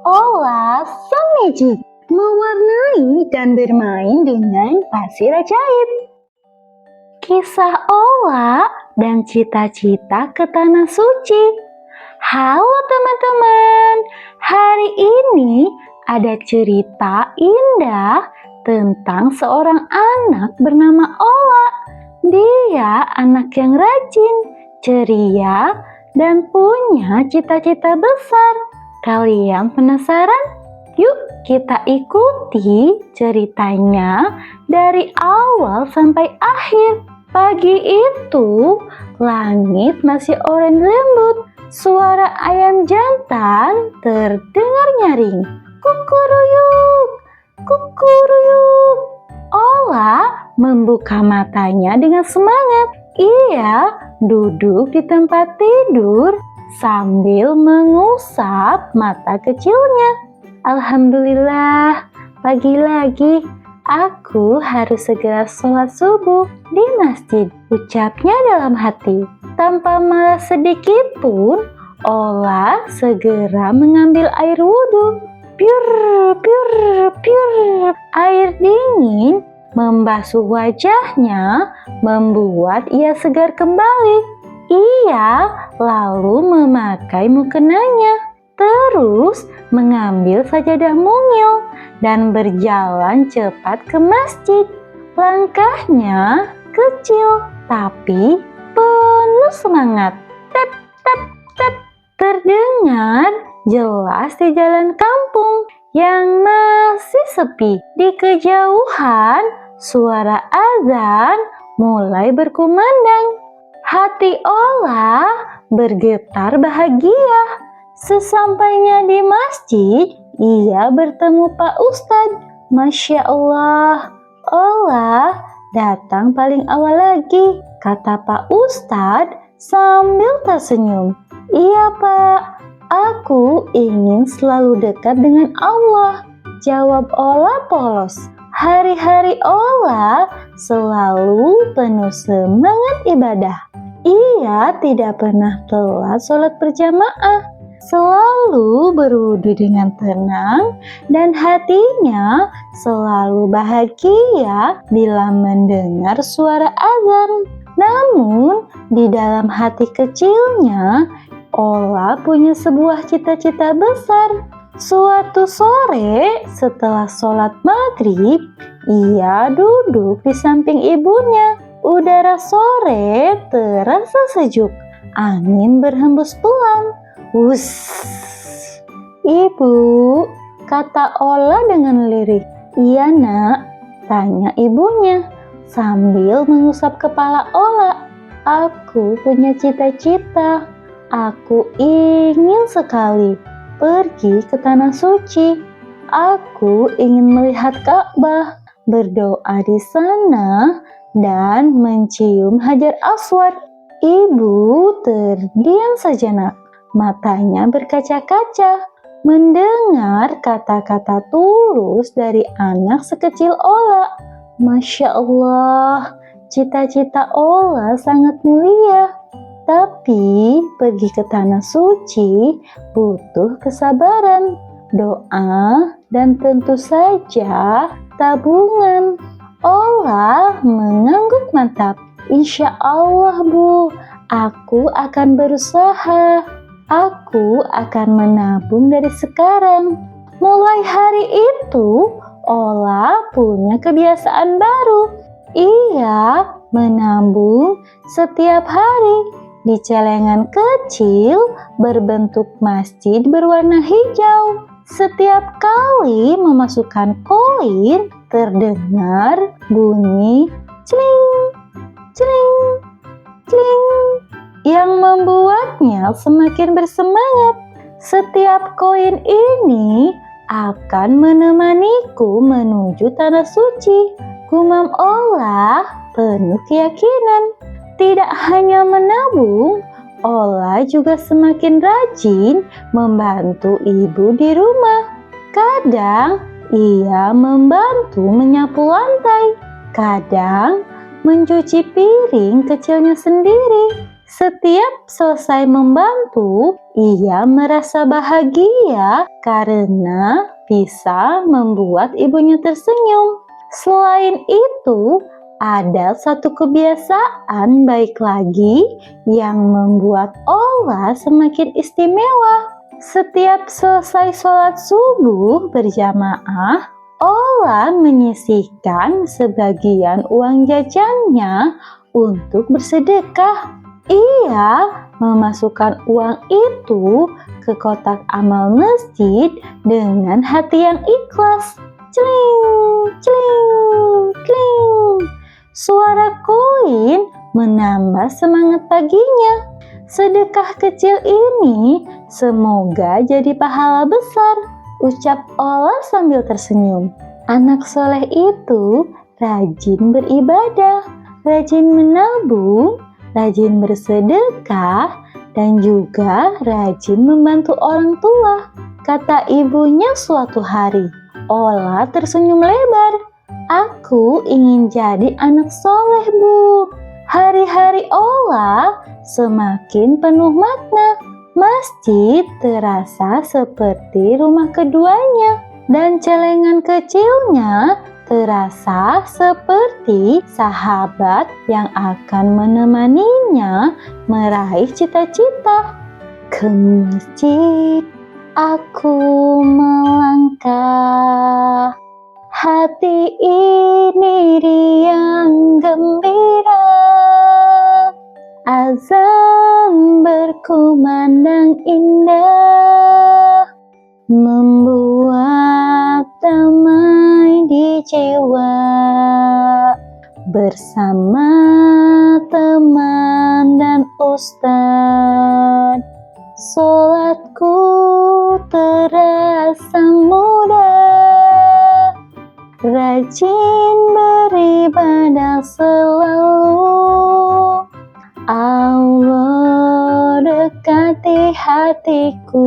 Ola sang magic mewarnai dan bermain dengan pasir ajaib. Kisah Ola dan cita-cita ke tanah suci. Halo teman-teman, hari ini ada cerita indah tentang seorang anak bernama Ola. Dia anak yang rajin, ceria, dan punya cita-cita besar. Kalian penasaran? Yuk kita ikuti ceritanya dari awal sampai akhir. Pagi itu, langit masih oranye lembut. Suara ayam jantan terdengar nyaring. Kukuruyuk, kukuruyuk. Ola membuka matanya dengan semangat. Ia duduk di tempat tidur sambil mengusap mata kecilnya. Alhamdulillah, pagi lagi. Aku harus segera sholat subuh di masjid, ucapnya dalam hati. Tanpa malas sedikit pun, Ola segera mengambil air wudhu. Piur, piur, piur. Air dingin membasuh wajahnya, membuat ia segar kembali. Ia lalu memakai mukenanya, terus mengambil sajadah mungil dan berjalan cepat ke masjid. Langkahnya kecil tapi penuh semangat. Tep, tep, tep. Terdengar jelas di jalan kampung yang masih sepi. Di kejauhan, suara azan mulai berkumandang. Hati Ola bergetar bahagia. Sesampainya di masjid, ia bertemu Pak Ustadz. Masya Allah, Ola datang paling awal lagi, kata Pak Ustadz sambil tersenyum. Iya Pak, aku ingin selalu dekat dengan Allah, jawab Ola polos. Hari-hari Ola selalu penuh semangat ibadah. Ia tidak pernah telat sholat berjamaah, selalu berwudu dengan tenang, dan hatinya selalu bahagia bila mendengar suara azan. Namun, di dalam hati kecilnya, Ola punya sebuah cita-cita besar. Suatu sore, setelah sholat maghrib, ia duduk di samping ibunya. Udara sore terasa sejuk. Angin berhembus pelan. Wus. Ibu, kata Ola dengan lirik. Iya nak, tanya ibunya sambil mengusap kepala Ola. Aku punya cita-cita. Aku ingin sekali pergi ke tanah suci. Aku ingin melihat Ka'bah, berdoa di sana, dan mencium Hajar Aswad. Ibu terdiam sejenak, matanya berkaca-kaca, mendengar kata-kata tulus dari anak sekecil Ola. Masya Allah, cita-cita Ola sangat mulia. Tapi pergi ke tanah suci butuh kesabaran, doa, dan tentu saja tabungan. Ola mengangguk mantap. Insya Allah Bu, aku akan berusaha. Aku akan menabung dari sekarang. Mulai hari itu, Ola punya kebiasaan baru. Ia menabung setiap hari di celengan kecil berbentuk masjid berwarna hijau. Setiap kali memasukkan koin, terdengar bunyi celing, celing, celing yang membuatnya semakin bersemangat. Setiap koin ini akan menemaniku menuju tanah suci, gumam Ola penuh keyakinan. Tidak hanya menabung, Ola juga semakin rajin membantu ibu di rumah. Kadang ia membantu menyapu lantai, kadang mencuci piring kecilnya sendiri. Setiap selesai membantu, ia merasa bahagia karena bisa membuat ibunya tersenyum. Selain itu, ada satu kebiasaan baik lagi yang membuat Ola semakin istimewa. Setiap selesai sholat subuh berjamaah, Ola menyisihkan sebagian uang jajannya untuk bersedekah. Ia memasukkan uang itu ke kotak amal masjid dengan hati yang ikhlas. Celing, celing, celing. Suara koin menambah semangat paginya. Sedekah kecil ini semoga jadi pahala besar, ucap Ola sambil tersenyum. Anak soleh itu rajin beribadah, rajin menabung, rajin bersedekah, dan juga rajin membantu orang tua, kata ibunya suatu hari. Ola tersenyum lebar. Aku ingin jadi anak soleh, Bu. Hari-hari Ola semakin penuh makna. Masjid terasa seperti rumah keduanya, dan celengan kecilnya terasa seperti sahabat yang akan menemaninya meraih cita-cita. Ke masjid aku melangkah, hati ini riang gembira. Azan berkumandang indah, membuat damai di jiwa. Bersama teman dan ustadz, sholatku terasa mudah. Rajin beribadah selalu, Allah dekati hatiku.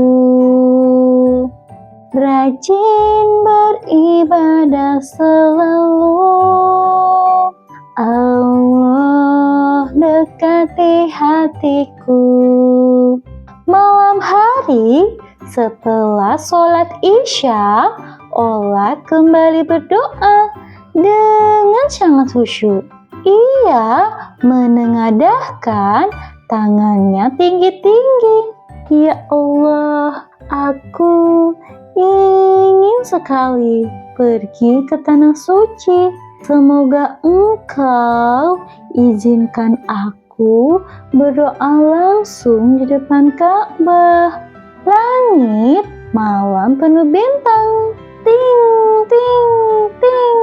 Rajin beribadah selalu, Allah dekati hatiku. Malam hari setelah sholat Isya, Ola kembali berdoa dengan sangat khusyuk. Ia menengadahkan tangannya tinggi-tinggi. Ya Allah, aku ingin sekali pergi ke tanah suci. Semoga Engkau izinkan aku berdoa langsung di depan Ka'bah. Langit malam penuh bintang. Ting, ting, ting.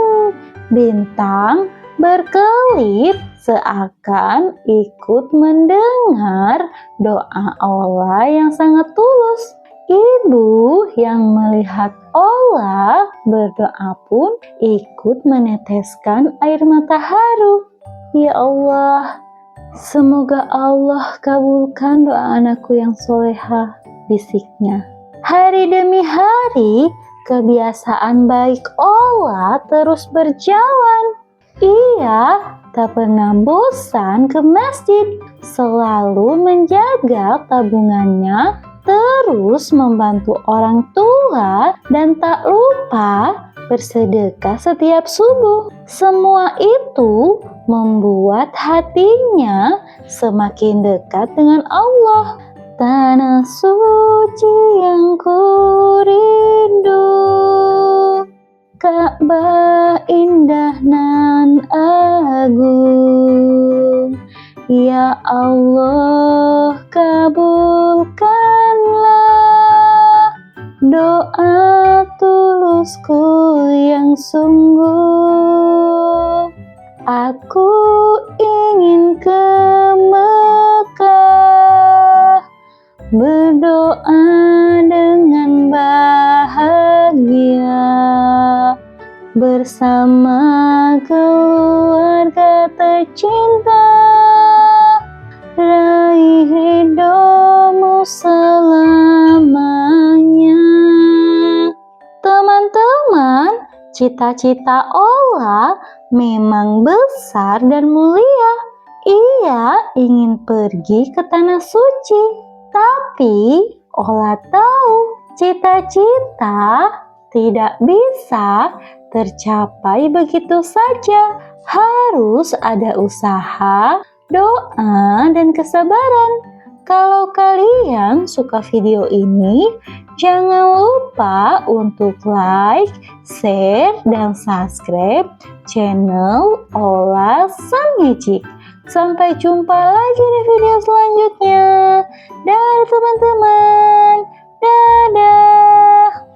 Bintang berkelip seakan ikut mendengar doa Ola yang sangat tulus. Ibu yang melihat Ola berdoa pun ikut meneteskan air mata haru. Ya Allah, semoga Allah kabulkan doa anakku yang solehah, bisiknya. Hari demi hari, kebiasaan baik Ola terus berjalan. Ia tak pernah bosan ke masjid, selalu menjaga tabungannya, terus membantu orang tua, dan tak lupa bersedekah setiap subuh. Semua itu membuat hatinya semakin dekat dengan Allah. Tanah suci yang ku rindu, Ka'bah indah nan agung. Ya Allah, kabulkanlah doa tulusku yang sungguh. Aku ingin ke Mekah, berdoa dengan bahagia bersama keluarga tercinta, raih ridhomu selamanya. Teman-teman, cita-cita Ola memang besar dan mulia. Ia ingin pergi ke tanah suci, tapi Ola tahu cita-cita tidak bisa tercapai begitu saja. Harus ada usaha, doa, dan kesabaran. Kalau kalian suka video ini, jangan lupa untuk like, share, dan subscribe channel Ola Sun Magic. Sampai jumpa lagi di video selanjutnya. Dadah teman-teman. Dadah.